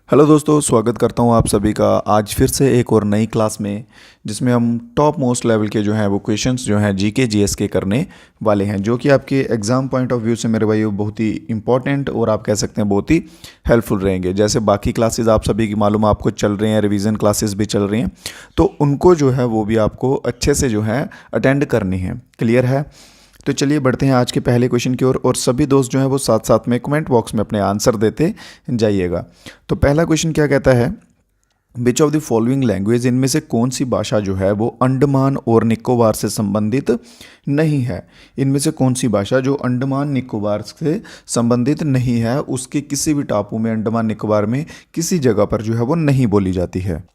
Hello दोस्तों, स्वागत करता हूँ आप सभी का आज फिर से एक और नई क्लास में, जिसमें हम टॉप मोस्ट लेवल के जो हैं वो क्वेश्चंस जो हैं जीके जीएस के करने वाले हैं, जो कि आपके एग्ज़ाम पॉइंट ऑफ व्यू से मेरे भाई बहुत ही इंपॉर्टेंट और आप कह सकते हैं बहुत ही हेल्पफुल रहेंगे। जैसे बाकी क्लासेस आप सभी की मालूम आपको चल रही हैं, रिवीजन क्लासेस भी चल रही हैं, तो उनको जो है वो भी आपको अच्छे से जो है अटेंड करनी है। क्लियर है? तो चलिए बढ़ते हैं आज के पहले क्वेश्चन की ओर और सभी दोस्त जो हैं वो साथ साथ में कमेंट बॉक्स में अपने आंसर देते जाइएगा। तो पहला क्वेश्चन क्या कहता है, which of the following language, इनमें से कौन सी भाषा जो है वो अंडमान और निकोबार से संबंधित नहीं है। इनमें से कौन सी भाषा जो अंडमान निकोबार से संबंधित नहीं है, उसके किसी भी टापू में अंडमान निकोबार में किसी जगह पर जो है वो नहीं बोली जाती है।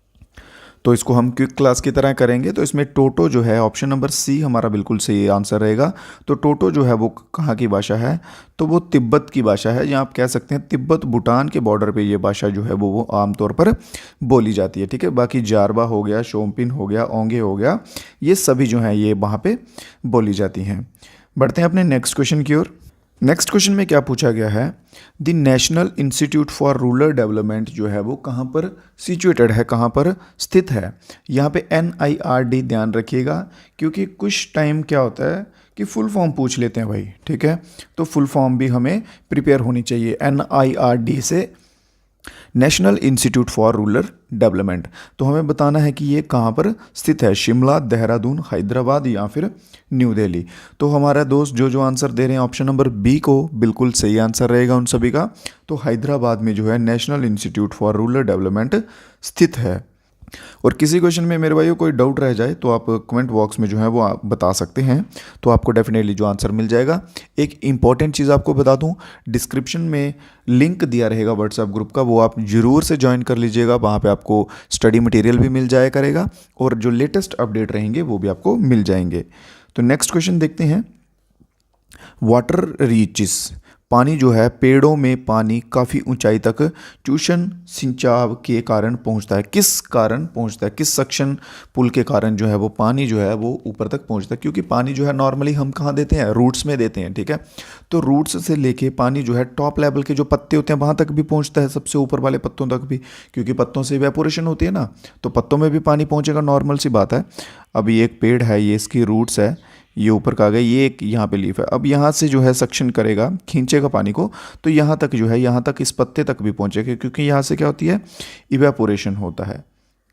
तो इसको हम क्विक क्लास की तरह करेंगे। तो इसमें टोटो जो है, ऑप्शन नंबर सी हमारा बिल्कुल सही आंसर रहेगा। तो टोटो जो है वो कहाँ की भाषा है, तो वो तिब्बत की भाषा है, या आप कह सकते हैं तिब्बत भूटान के बॉर्डर पे ये भाषा जो है वो आमतौर पर बोली जाती है। ठीक है, बाकी जारवा हो गया, शोम्पिन हो गया, ओंगे हो गया, ये सभी जो हैं ये वहाँ पे बोली जाती हैं। बढ़ते हैं अपने नेक्स्ट क्वेश्चन की ओर। नेक्स्ट क्वेश्चन में क्या पूछा गया है, the national institute for rural development जो है वो कहाँ पर सिचुएटेड है, कहाँ पर स्थित है। यहाँ पे NIRD ध्यान रखिएगा, क्योंकि कुछ टाइम क्या होता है कि फुल फॉर्म पूछ लेते हैं भाई। ठीक है, तो फुल फॉर्म भी हमें प्रिपेयर होनी चाहिए। NIRD से national institute for rural development, तो हमें बताना है कि ये कहाँ पर स्थित है, शिमला, देहरादून, हैदराबाद या फिर न्यू दिल्ली। तो हमारा दोस्त जो जो आंसर दे रहे हैं ऑप्शन नंबर बी को बिल्कुल सही आंसर रहेगा उन सभी का। तो हैदराबाद में जो है national institute for rural development स्थित है। और किसी क्वेश्चन में मेरे भाइयों कोई डाउट रह जाए तो आप कमेंट बॉक्स में जो है वो आप बता सकते हैं, तो आपको डेफिनेटली जो आंसर मिल जाएगा। एक इंपॉर्टेंट चीज़ आपको बता दूं, डिस्क्रिप्शन में लिंक दिया रहेगा व्हाट्सएप ग्रुप का, वो आप ज़रूर से ज्वाइन कर लीजिएगा। वहाँ पे आपको स्टडी मटेरियल भी मिल जाया करेगा और जो लेटेस्ट अपडेट रहेंगे वो भी आपको मिल जाएंगे। तो नेक्स्ट क्वेश्चन देखते हैं, वाटर रीचिस, पानी जो है, पेड़ों में पानी काफ़ी ऊंचाई तक चूषण सिंचाव के कारण पहुंचता है। किस कारण पहुंचता है, किस सक्शन पुल के कारण जो है वो पानी जो है वो ऊपर तक पहुंचता है। क्योंकि पानी जो है नॉर्मली हम कहाँ देते हैं, रूट्स में देते हैं। ठीक है, तो रूट्स से लेके पानी जो है टॉप लेवल के जो पत्ते होते हैं वहाँ तक भी पहुँचता है, सबसे ऊपर वाले पत्तों तक भी, क्योंकि पत्तों से इवेपोरेशन होती है ना, तो पत्तों में भी पानी पहुँचेगा, नॉर्मल सी बात है। अब ये एक पेड़ है, ये इसकी रूट्स है, ये ऊपर का आ गया, ये एक यहाँ पे लीफ है। अब यहाँ से जो है सक्शन करेगा, खींचेगा पानी को, तो यहाँ तक जो है, यहाँ तक इस पत्ते तक भी पहुँचेगा, क्योंकि यहाँ से क्या होती है, इवेपोरेशन होता है।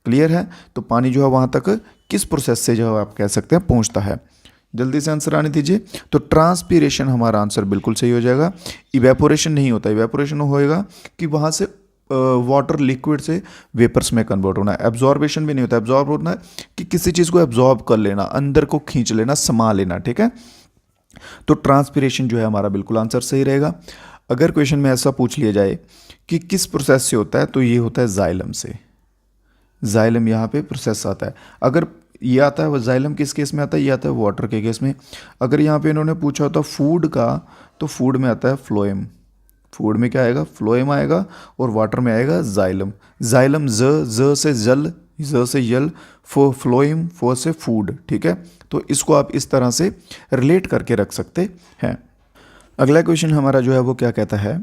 क्लियर है? तो पानी जो है वहाँ तक किस प्रोसेस से जो है आप कह सकते हैं पहुँचता है। जल्दी से आंसर आने दीजिए। तो ट्रांसपीरेशन हमारा आंसर बिल्कुल सही हो जाएगा। इवेपोरेशन नहीं होता, इवेपोरेशन होएगा कि वहाँ से वाटर लिक्विड से वेपर्स में कन्वर्ट होना है। एब्जॉर्बेशन भी नहीं होता, एब्जॉर्ब होना है कि किसी चीज़ को एब्जॉर्ब कर लेना, अंदर को खींच लेना, समा लेना। ठीक है, तो ट्रांसपीरेशन जो है हमारा बिल्कुल आंसर सही रहेगा। अगर क्वेश्चन में ऐसा पूछ लिया जाए कि किस प्रोसेस से होता है, तो ये होता है जाइलम से। जाइलम यहाँ पे प्रोसेस आता है। अगर ये आता है, वो जाइलम किस केस में आता है, ये आता है वाटर के केस में। अगर यहाँ पे इन्होंने पूछा होता फूड का, तो फूड में आता है फ्लोएम। फूड में क्या आएगा, फ्लोएम आएगा, और वाटर में आएगा जाइलम। जाइलम ज से जल, ज से जल, फ्लोएम फो से फूड। ठीक है, तो इसको आप इस तरह से रिलेट करके रख सकते हैं। अगला क्वेश्चन हमारा जो है वो क्या कहता है,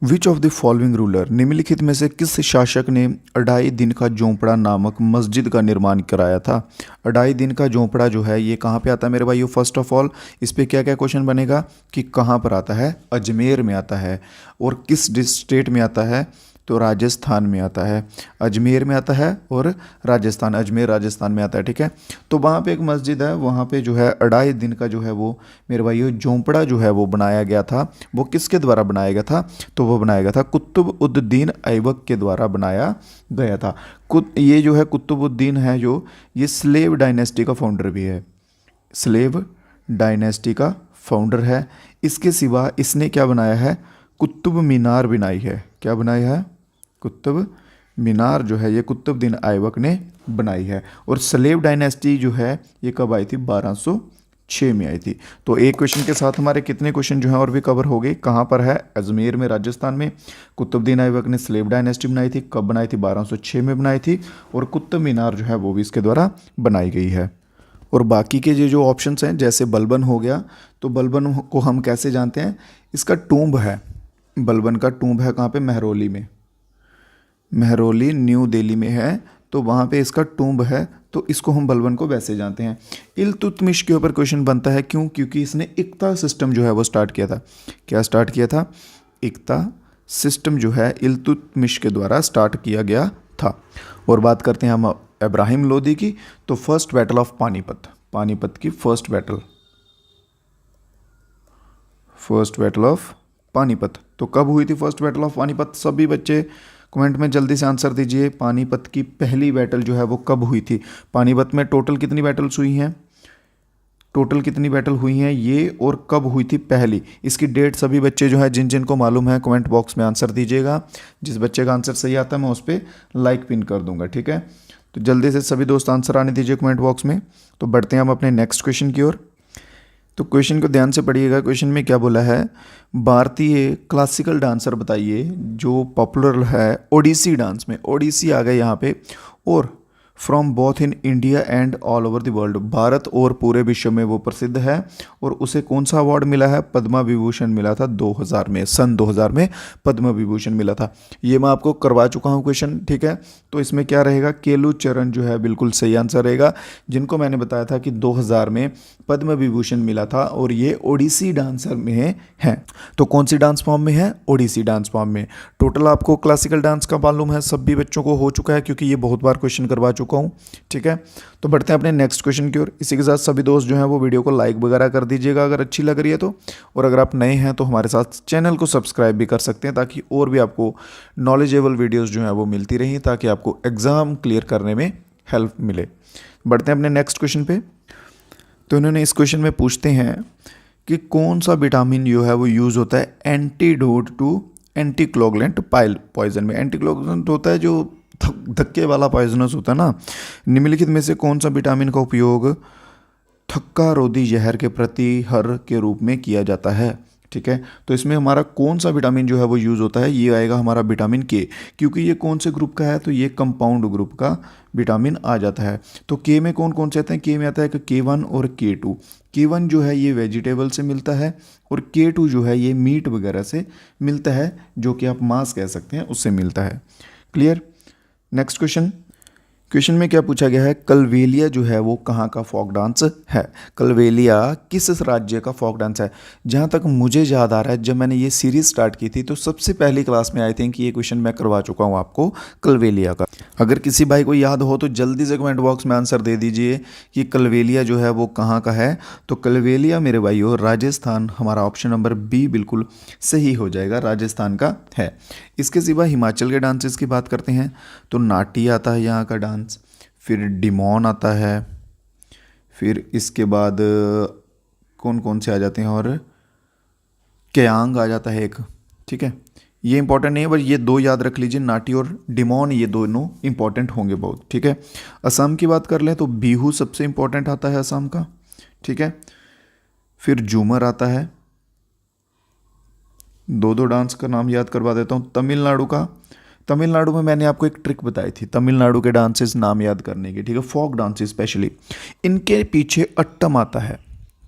which of the following ruler, निम्नलिखित में से किस शासक ने अढ़ाई दिन का झोंपड़ा नामक मस्जिद का निर्माण कराया था। अढ़ाई दिन का झोंपड़ा जो है ये कहाँ पे आता है मेरे भाइयों। फर्स्ट ऑफ ऑल इस पे क्या क्या क्वेश्चन बनेगा कि कहाँ पर आता है, अजमेर में आता है। और किस स्टेट में आता है, तो राजस्थान में आता है। अजमेर में आता है और राजस्थान, अजमेर राजस्थान में आता है। ठीक है, तो वहाँ पे एक मस्जिद है, वहाँ पे जो है अढ़ाई दिन का जो है वो मेरे भाइयों झोंपड़ा जो है वो बनाया गया था। वो किसके द्वारा बनाया गया था, तो वो बनाया गया था कुतुब-उद-दीन ऐबक के द्वारा बनाया गया था। ये जो है कुतुब-उद-दीन है, जो ये स्लेव डायनेस्टी का फाउंडर भी है, स्लेव डायनेस्टी का फाउंडर है। इसके सिवा इसने क्या बनाया है, कुतुब मीनार बनाई है। क्या बनाया है, कुतुब मीनार जो है ये कुतुब-उद-दीन ऐबक ने बनाई है। और स्लेव डायनेस्टी जो है ये कब आई थी, 1206 में आई थी। तो एक क्वेश्चन के साथ हमारे कितने क्वेश्चन जो हैं और भी कवर हो गए। कहाँ पर है, अजमेर में, राजस्थान में। कुतुब-उद-दीन ऐबक ने स्लेव डायनेस्टी बनाई थी, कब बनाई थी, 1206 में बनाई थी। और कुतुब मीनार जो है वो भी इसके द्वारा बनाई गई है। और बाकी के जो ऑप्शंस हैं, जैसे बलबन हो गया, तो बलबन को हम कैसे जानते हैं, इसका टूम्ब है, बलबन का टूम्ब है कहाँ पे, महरौली में। मेहरौली न्यू दिल्ली में है, तो वहाँ पे इसका टूम्ब है, तो इसको हम बलबन को वैसे जानते हैं। इल्तुतमिश के ऊपर क्वेश्चन बनता है, क्यों? क्योंकि इसने इक्ता सिस्टम जो है वो स्टार्ट किया था। क्या स्टार्ट किया था? इक्ता सिस्टम जो है इल्तुतमिश के द्वारा स्टार्ट किया गया था। और बात करते हैं हम इब्राहिम लोदी की, तो first battle of Panipat, Panipat की फर्स्ट बैटल ऑफ पानीपत, तो कब हुई थी फर्स्ट बैटल ऑफ पानीपत? सभी बच्चे कमेंट में जल्दी से आंसर दीजिए। पानीपत की पहली बैटल जो है वो कब हुई थी? पानीपत में टोटल कितनी बैटल्स हुई हैं? टोटल कितनी बैटल हुई हैं ये, और कब हुई थी पहली? इसकी डेट सभी बच्चे जो है जिन जिन को मालूम है कमेंट बॉक्स में आंसर दीजिएगा। जिस बच्चे का आंसर सही आता है मैं उस पर लाइक पिन कर दूंगा, ठीक है? तो जल्दी से सभी दोस्त आंसर आने दीजिए कमेंट बॉक्स में। तो बढ़ते हैं हम अपने नेक्स्ट क्वेश्चन की ओर। तो क्वेश्चन को ध्यान से पढ़िएगा। क्वेश्चन में क्या बोला है? भारतीय क्लासिकल डांसर बताइए जो पॉपुलर है ओडिसी डांस में। ओडिसी आ गए यहाँ पे, और from both in India and all over the world, Bharat और पूरे विश्व में वो प्रसिद्ध है। और उसे कौन सा अवार्ड मिला है? पद्मा विभूषण मिला था 2000 में, सन 2000 में पद्मा विभूषण मिला था। ये मैं आपको करवा चुका हूँ क्वेश्चन, ठीक है? तो इसमें क्या रहेगा? केलू चरण जो है बिल्कुल सही आंसर रहेगा, जिनको मैंने बताया था कि 2000 में पद्म विभूषण मिला था, और ये ओडिसी डांसर में है। तो कौन सी डांस फॉर्म में है? ओडिसी डांस फॉर्म में। टोटल आपको क्लासिकल डांस का मालूम है, सभी बच्चों को हो चुका है, क्योंकि ये बहुत बार क्वेश्चन करवा चुका हूँ, ठीक है? तो बढ़ते हैं अपने नेक्स्ट क्वेश्चन की ओर। इसी के साथ सभी दोस्त जो हैं वो वीडियो को लाइक वगैरह कर दीजिएगा अगर अच्छी लग रही है तो। और अगर आप नए हैं तो हमारे साथ चैनल को सब्सक्राइब भी कर सकते हैं, ताकि और भी आपको नॉलेजेबल वीडियोज़ जो हैं वो मिलती रहें, ताकि आपको एग्ज़ाम क्लियर करने में हेल्प मिले। बढ़ते हैं अपने नेक्स्ट क्वेश्चन पे। तो इन्होंने इस क्वेश्चन में पूछते हैं कि कौन सा विटामिन जो है वो यूज़ होता है एंटीडोट टू एंटीकोगुलेंट पॉइजन में। एंटीकोगुलेंट होता है जो धक्के वाला पॉइजनस होता है ना। निम्नलिखित में से कौन सा विटामिन का उपयोग थक्का रोधी जहर के प्रतिहर के रूप में किया जाता है? ठीक है, तो इसमें हमारा कौन सा विटामिन जो है वो यूज़ होता है? ये आएगा हमारा विटामिन के, क्योंकि ये कौन से ग्रुप का है? तो ये कंपाउंड ग्रुप का विटामिन आ जाता है। तो के में कौन कौन से आते हैं? के में आता है K1 और K2। K1 जो है ये वेजिटेबल से मिलता है, और K2 जो है ये मीट वगैरह से मिलता है, जो कि आप मांस कह सकते हैं, उससे मिलता है। क्लियर? नेक्स्ट क्वेश्चन में क्या पूछा गया है? कलवेलिया जो है वो कहाँ का फोक डांस है? कलवेलिया किस राज्य का फोक डांस है? जहाँ तक मुझे याद आ रहा है, जब मैंने ये सीरीज स्टार्ट की थी तो सबसे पहली क्लास में आई थिंक ये क्वेश्चन मैं करवा चुका हूँ आपको कलवेलिया का। अगर किसी भाई को याद हो तो जल्दी से कमेंट बॉक्स में आंसर दे दीजिए कि कलवेलिया जो है वो कहाँ का है। तो कलवेलिया मेरे भाइयों राजस्थान, हमारा ऑप्शन नंबर बी बिल्कुल सही हो जाएगा, राजस्थान का है। इसके सिवा हिमाचल के डांसेस की बात करते हैं तो नाटी आता है यहाँ का डांस, फिर डिमोन आता है, फिर इसके बाद कौन कौन से आ जाते हैं, और क्यांग आ जाता है एक, ठीक है? ये इंपॉर्टेंट नहीं है, बस ये दो याद रख लीजिए, नाटी और डिमोन, ये दोनों इंपॉर्टेंट होंगे बहुत, ठीक है? असम की बात कर लें तो बिहू सबसे इंपॉर्टेंट आता है असम का, ठीक है? फिर झूमर आता है, दो डांस का नाम याद करवा देता हूँ। तमिलनाडु का, तमिलनाडु में मैंने आपको एक ट्रिक बताई थी तमिलनाडु के डांसेस नाम याद करने की, ठीक है? फोक डांसेस स्पेशली, इनके पीछे अट्टम आता है।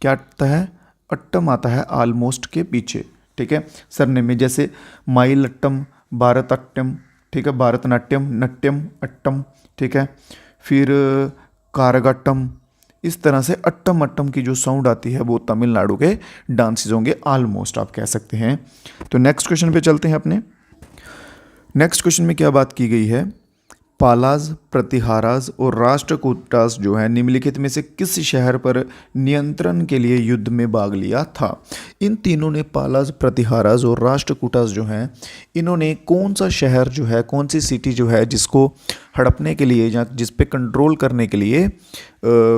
क्या आता है? अट्टम आता है ऑलमोस्ट के पीछे, ठीक है? सरनेम में, जैसे माइलट्टम, भारतनाट्यम, ठीक है? भारतनाट्यम, नट्यम, अट्टम, ठीक है? फिर कारगाट्टम, इस तरह से अट्टम अट्टम की जो साउंड आती है वो तमिलनाडु के डांसेस होंगे ऑलमोस्ट, आप कह सकते हैं। तो नेक्स्ट क्वेश्चन पे चलते हैं अपने। नेक्स्ट क्वेश्चन में क्या बात की गई है? पालाज, प्रतिहाराज और राष्ट्रकूटास जो है निम्नलिखित में से किस शहर पर नियंत्रण के लिए युद्ध में भाग लिया था? इन तीनों ने, पालाज, प्रतिहाराज और राष्ट्रकूटास जो हैं, इन्होंने कौन सा शहर जो है, कौन सी सिटी जो है जिसको हड़पने के लिए या जिस पे कंट्रोल करने के लिए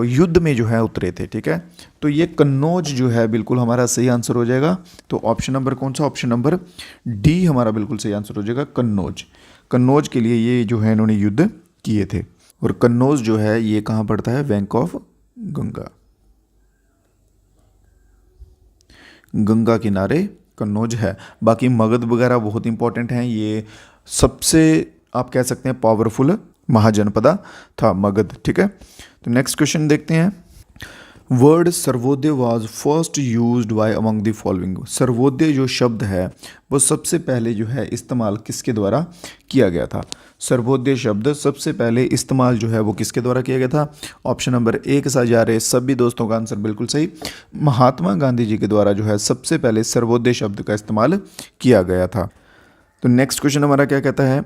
युद्ध में जो है उतरे थे, ठीक है? तो ये कन्नौज जो है बिल्कुल हमारा सही आंसर हो जाएगा। तो ऑप्शन नंबर कौन सा? ऑप्शन नंबर डी हमारा बिल्कुल सही आंसर हो जाएगा, कन्नौज। कन्नौज के लिए ये जो है इन्होंने युद्ध किए थे। और कन्नौज जो है ये कहाँ पड़ता है? बैंक ऑफ गंगा, गंगा किनारे कन्नौज है। बाकी मगध वगैरह बहुत इंपॉर्टेंट हैं, ये सबसे आप कह सकते हैं पावरफुल महाजनपदा था मगध, ठीक है? तो नेक्स्ट क्वेश्चन देखते हैं। Word Sarvodaya was first used by among the following. Sarvodaya जो शब्द है वो सबसे पहले जो है इस्तेमाल किसके द्वारा किया गया था? सर्वोदय शब्द सबसे पहले इस्तेमाल जो है वो किसके द्वारा किया गया था? ऑप्शन नंबर ए के साथ जा रहे सभी दोस्तों का आंसर बिल्कुल सही, महात्मा गांधी जी के द्वारा जो है सबसे पहले सर्वोदय शब्द का इस्तेमाल किया गया था। तो नेक्स्ट क्वेश्चन हमारा क्या कहता है?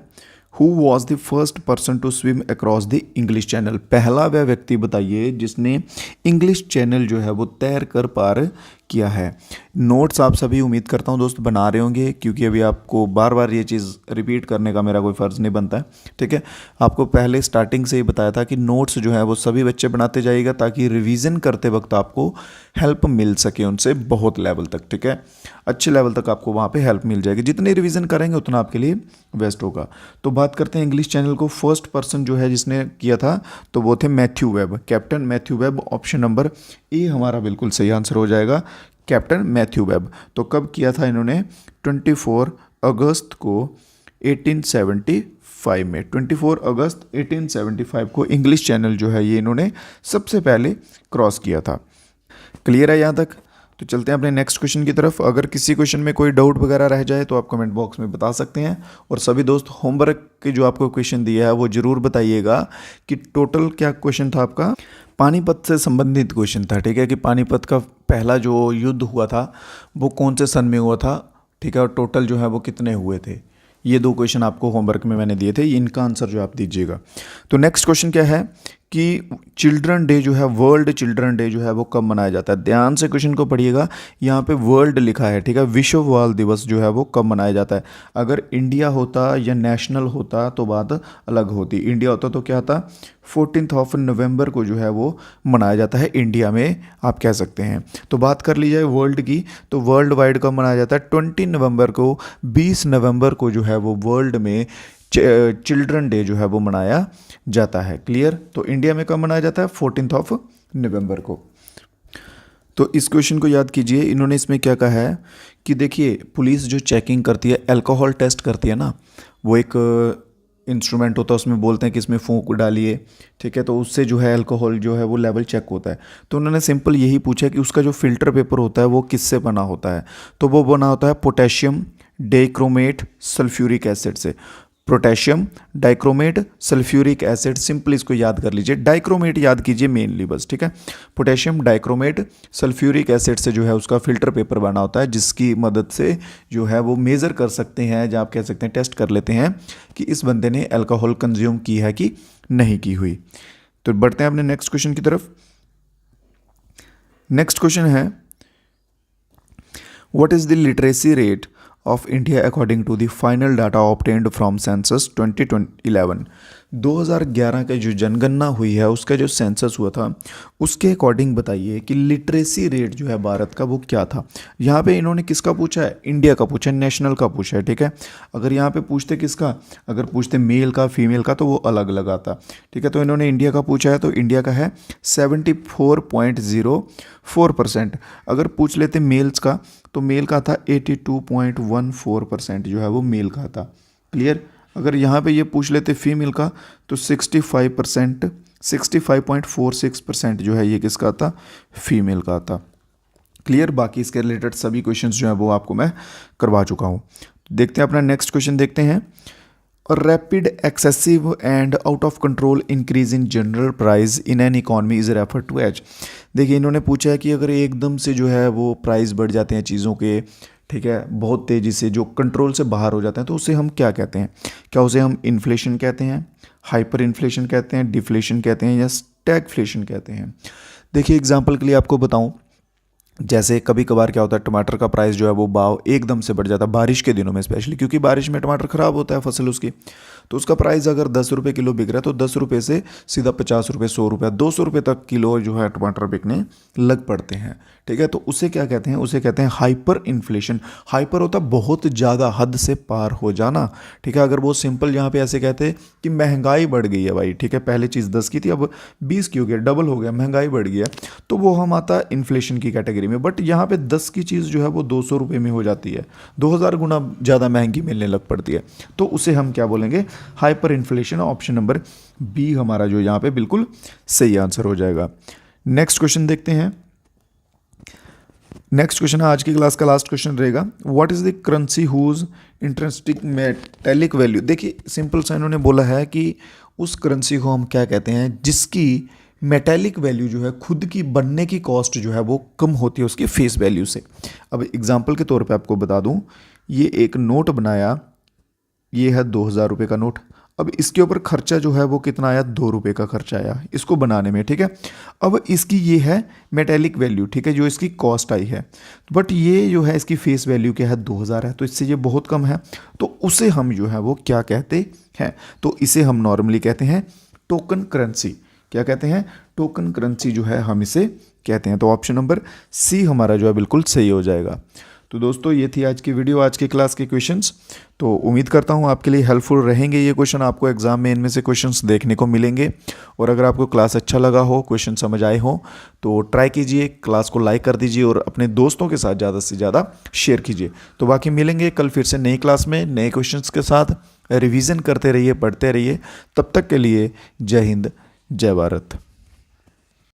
Who was the first person to swim across the English Channel. पहला वह व्यक्ति बताइए जिसने इंग्लिश चैनल जो है वो तैर कर पार किया है। नोट्स आप सभी उम्मीद करता हूँ दोस्त बना रहे होंगे, क्योंकि अभी आपको बार बार ये चीज़ रिपीट करने का मेरा कोई फ़र्ज़ नहीं बनता है। ठीक है, आपको पहले स्टार्टिंग से ही बताया था कि नोट्स जो है वो सभी बच्चे बनाते जाइएगा, ताकि रिवीजन करते वक्त आपको हेल्प मिल सके उनसे बहुत लेवल तक। ठीक है, अच्छे लेवल तक आपको वहाँ पे हेल्प मिल जाएगी। जितनी रिवीजन करेंगे उतना आपके लिए बेस्ट होगा। तो बात करते हैं इंग्लिश चैनल को फर्स्ट पर्सन जो है जिसने किया था, तो वो थे Matthew web, captain Matthew web. Option number A हमारा बिल्कुल सही आंसर हो जाएगा, कैप्टन मैथ्यू वेब। तो कब किया था इन्होंने? 24 अगस्त को 1875 में। 24 अगस्त 1875 को इंग्लिश चैनल जो है ये इन्होंने सबसे पहले क्रॉस किया था। क्लियर है यहाँ तक? तो चलते हैं अपने नेक्स्ट क्वेश्चन की तरफ। अगर किसी क्वेश्चन में कोई डाउट वगैरह रह जाए तो आप कमेंट बॉक्स में बता सकते हैं। और सभी दोस्त होमवर्क के जो आपको क्वेश्चन दिया है वो ज़रूर बताइएगा कि टोटल क्या क्वेश्चन था आपका। पानीपत से संबंधित क्वेश्चन था। ठीक है, कि पानीपत का पहला जो युद्ध हुआ था वो कौन से सन में हुआ था? ठीक है, और टोटल जो है वो कितने हुए थे? ये दो क्वेश्चन आपको होमवर्क में मैंने दिए थे, इनका आंसर जो आप दीजिएगा। तो नेक्स्ट क्वेश्चन क्या है कि चिल्ड्रन डे जो है, वर्ल्ड चिल्ड्रन डे जो है वो कब मनाया जाता है? ध्यान से क्वेश्चन को पढ़िएगा, यहाँ पे वर्ल्ड लिखा है। ठीक है, विश्व बाल दिवस जो है वो कब मनाया जाता है? अगर इंडिया होता या नेशनल होता तो बात अलग होती। इंडिया होता तो क्या था? 14 नवंबर को जो है वो मनाया जाता है इंडिया में, आप कह सकते हैं। तो बात कर ली जाए वर्ल्ड की, तो वर्ल्ड वाइड कब मनाया जाता है? 20 नवंबर को, 20 नवंबर को जो है वो वर्ल्ड में चिल्ड्रन डे जो है वो मनाया जाता है। क्लियर? तो इंडिया में कब मनाया जाता है? 14 नवंबर को। तो इस क्वेश्चन को याद कीजिए। इन्होंने इसमें क्या कहा है कि देखिए, पुलिस जो चेकिंग करती है, अल्कोहल टेस्ट करती है ना, वो एक इंस्ट्रूमेंट होता है, उसमें बोलते हैं कि इसमें फूंक डालिए। ठीक है, तो उससे जो है अल्कोहल जो है वो लेवल चेक होता है। तो उन्होंने सिंपल यही पूछा कि उसका जो फिल्टर पेपर होता है वो किससे बना होता है? तो वो बना होता है पोटेशियम डाइक्रोमेट सल्फ्यूरिक एसिड से। Potassium dichromate sulphuric acid, simple इसको याद कर लीजिए, डाइक्रोमेट याद कीजिए मेनली बस। ठीक है, पोटेशियम डाइक्रोमेट सल्फ्यूरिक एसिड से जो है उसका फिल्टर पेपर बना होता है, जिसकी मदद से जो है वो मेज़र कर सकते हैं, या आप कह सकते हैं टेस्ट कर लेते हैं कि इस बंदे ने अल्कोहल कंज्यूम की है कि नहीं की हुई। तो बढ़ते हैं अपने नेक्स्ट क्वेश्चन की तरफ। नेक्स्ट क्वेश्चन है, what is the literacy rate of India according to the final data obtained from census 2011। 2011 का जो जनगणना हुई है, उसका जो सेंसस हुआ था, उसके अकॉर्डिंग बताइए कि लिटरेसी रेट जो है भारत का वो क्या था। यहाँ पे इन्होंने किसका पूछा है? इंडिया का पूछा है, नेशनल का पूछा है। ठीक है, अगर यहाँ पे पूछते किसका, अगर पूछते मेल का फीमेल का तो वो अलग अलग आता। ठीक है, तो इन्होंने इंडिया का पूछा है, तो इंडिया का है 74.04%। अगर पूछ लेते मेल्स का, तो मेल का था 82.14% जो है वो मेल का था। क्लियर? अगर यहाँ पे ये पूछ लेते फीमेल का, तो 65.46% जो है ये किसका था? फीमेल का था। क्लियर? बाकी इसके रिलेटेड सभी क्वेश्चंस जो है वो आपको मैं करवा चुका हूँ। देखते हैं अपना नेक्स्ट क्वेश्चन देखते हैं। Rapid excessive and out of control increase in general price in an economy is refer to as. देखिए, इन्होंने पूछा है कि अगर एकदम से जो है वो प्राइस बढ़ जाते हैं चीज़ों के, ठीक है, बहुत तेज़ी से, जो कंट्रोल से बाहर हो जाते हैं, तो उसे हम क्या कहते हैं? क्या उसे हम इन्फ्लेशन कहते हैं, हाइपर इन्फ्लेशन कहते हैं, डिफ्लेशन कहते हैं, या स्टैगफ्लेशन कहते हैं? देखिए, एग्जांपल के लिए आपको बताऊं, जैसे कभी कभार क्या होता है, टमाटर का प्राइस जो है वो भाव एकदम से बढ़ जाता है बारिश के दिनों में स्पेशली, क्योंकि बारिश में टमाटर ख़राब होता है फसल उसकी। तो उसका प्राइस अगर 10 रुपये किलो बिक रहा है, तो 10 रुपये से सीधा 50 रुपये, 100 रुपये, 200 रुपये तक किलो जो है टमाटर बिकने लग पड़ते हैं। ठीक है, तो उसे क्या कहते हैं? उसे कहते हैं हाइपर इन्फ्लेशन। हाइपर होता है बहुत ज़्यादा, हद से पार हो जाना। ठीक है, अगर वो सिंपल यहाँ पे ऐसे कहते हैं कि महंगाई बढ़ गई है भाई, ठीक है, पहले चीज़ 10 की थी अब 20 की हो गया, डबल हो गया, महंगाई बढ़ गया, तो वो हम आता है इन्फ्लेशन की कैटेगरी में। बट यहाँ पे 10 की चीज़ जो है वो 200 रुपये में हो जाती है, 2000 गुना ज़्यादा महंगी मिलने लग पड़ती है, तो उसे हम क्या बोलेंगे? Hyperinflation. Option number B हमारा जो यहाँ पे बिल्कुल सही आंसर हो जाएगा। नेक्स्ट क्वेश्चन देखते हैं। नेक्स्ट क्वेश्चन है आज की क्लास का लास्ट क्वेश्चन रहेगा, what is the currency whose intrinsic metallic value. देखिए सिंपल सा इन्होंने बोला है कि उस करेंसी को हम क्या कहते हैं जिसकी मेटेलिक वैल्यू जो है खुद की बनने की कॉस्ट जो है वो कम होती है उसकी फेस वैल्यू से। अब एग्जांपल के तौर पे आपको बता दूं, ये एक नोट बनाया, ये है 2000 रुपये का नोट। अब इसके ऊपर खर्चा जो है वो कितना आया, 2 रुपये का खर्चा आया इसको बनाने में, ठीक है। अब इसकी ये है मेटेलिक वैल्यू, ठीक है, जो इसकी कॉस्ट आई है, बट ये जो है इसकी फेस वैल्यू क्या है, 2000 है, तो इससे ये बहुत कम है। तो उसे हम जो है वो क्या कहते हैं, तो इसे हम नॉर्मली कहते हैं टोकन करेंसी। क्या कहते हैं, टोकन करेंसी जो है हम इसे कहते हैं। तो ऑप्शन नंबर सी हमारा जो है बिल्कुल सही हो जाएगा। तो दोस्तों ये थी आज की वीडियो, आज की क्लास के क्वेश्चंस। तो उम्मीद करता हूँ आपके लिए हेल्पफुल रहेंगे ये क्वेश्चन, आपको एग्जाम में इनमें से क्वेश्चंस देखने को मिलेंगे। और अगर आपको क्लास अच्छा लगा हो, क्वेश्चन समझ आए हो, तो ट्राई कीजिए, क्लास को लाइक कर दीजिए और अपने दोस्तों के साथ ज़्यादा से ज़्यादा शेयर कीजिए। तो बाकी मिलेंगे कल फिर से नई क्लास में नए क्वेश्चंस के साथ। रिविज़न करते रहिए, पढ़ते रहिए। तब तक के लिए जय हिंद, जय भारत।